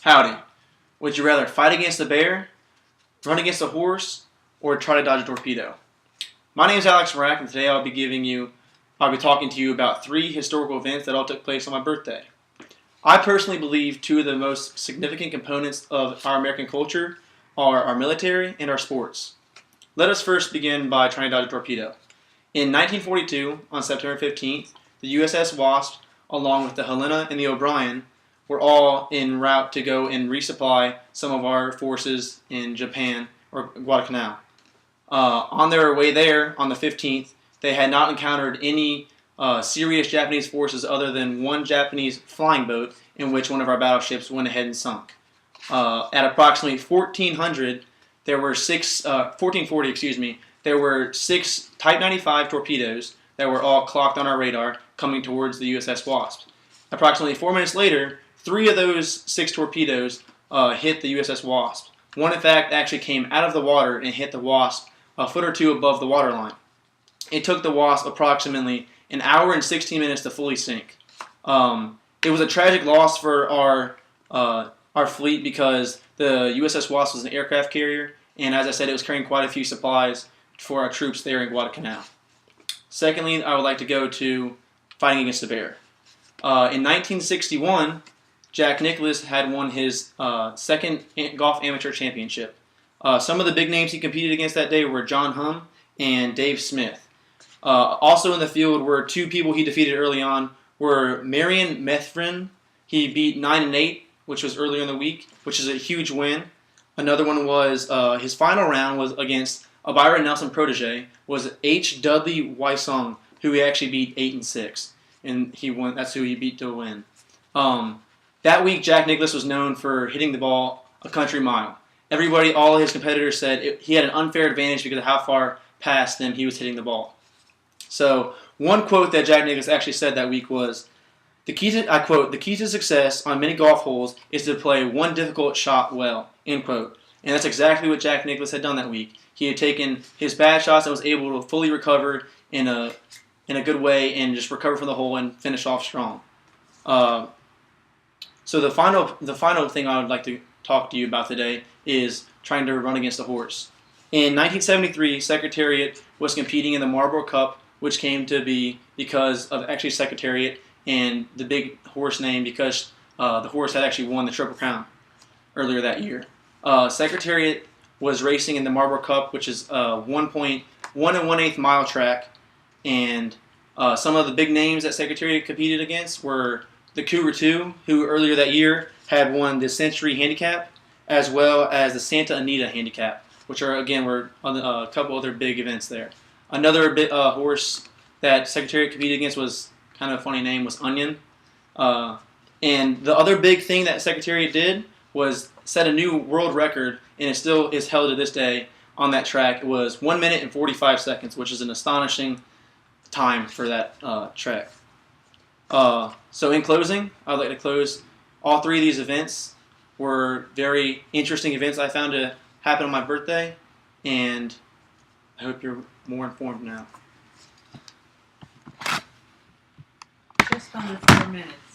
Howdy. Would you rather fight against a bear, run against a horse, or try to dodge a torpedo? My name is Alex Marack, and today I'll be talking to you about 3 historical events that all took place on my birthday. I personally believe 2 of the most significant components of our American culture are our military and our sports. Let us first begin by trying to dodge a torpedo. In 1942, on September 15th, the USS Wasp, along with the Helena and the O'Brien, were all en route to go and resupply some of our forces in Japan, or Guadalcanal. On their way there, on the 15th, they had not encountered any serious Japanese forces other than one Japanese flying boat in which one of our battleships went ahead and sunk. At approximately 1440, there were 6 Type 95 torpedoes that were all clocked on our radar coming towards the USS Wasp. Approximately 4 minutes later, 3 of those 6 torpedoes hit the USS Wasp. One, in fact, actually came out of the water and hit the Wasp a foot or 2 above the waterline. It took the Wasp approximately an hour and 16 minutes to fully sink. It was a tragic loss for our fleet because the USS Wasp was an aircraft carrier, and as I said, it was carrying quite a few supplies for our troops there in Guadalcanal. Secondly, I would like to go to fighting against a bear. In 1961, Jack Nicklaus had won his second golf amateur championship. Some of the big names he competed against that day were John Humm and Dave Smith. Also in the field were 2 people he defeated early on were Marion Methven. He beat 9-8, which was earlier in the week, which is a huge win. Another one was his final round was against a Byron Nelson protege, was H. Dudley Wysong, who he actually beat 8-6, and he won. That's who he beat to win. That week, Jack Nicklaus was known for hitting the ball a country mile. Everybody, all his competitors said he had an unfair advantage because of how far past them he was hitting the ball. So one quote that Jack Nicklaus actually said that week was, I quote, "The key to success on many golf holes is to play one difficult shot well," end quote. And that's exactly what Jack Nicklaus had done that week. He had taken his bad shots and was able to fully recover in a good way and just recover from the hole and finish off strong. So the final thing I would like to talk to you about today is trying to run against a horse. In 1973, Secretariat was competing in the Marlboro Cup, which came to be because of actually Secretariat and the big horse name because the horse had actually won the Triple Crown earlier that year. Secretariat was racing in the Marlboro Cup, which is a 1.1 1/8 mile track, and some of the big names that Secretariat competed against were the Cougar II, who earlier that year had won the Century Handicap, as well as the Santa Anita Handicap, which were on a couple other big events there. Another horse that Secretariat competed against was kind of a funny name, was Onion. And the other big thing that Secretariat did was set a new world record, and it still is held to this day on that track. It was 1 minute and 45 seconds, which is an astonishing time for that track. So in closing, I'd like to close. All 3 of these events were very interesting events I found to happen on my birthday, and I hope you're more informed now. Just under 4 minutes.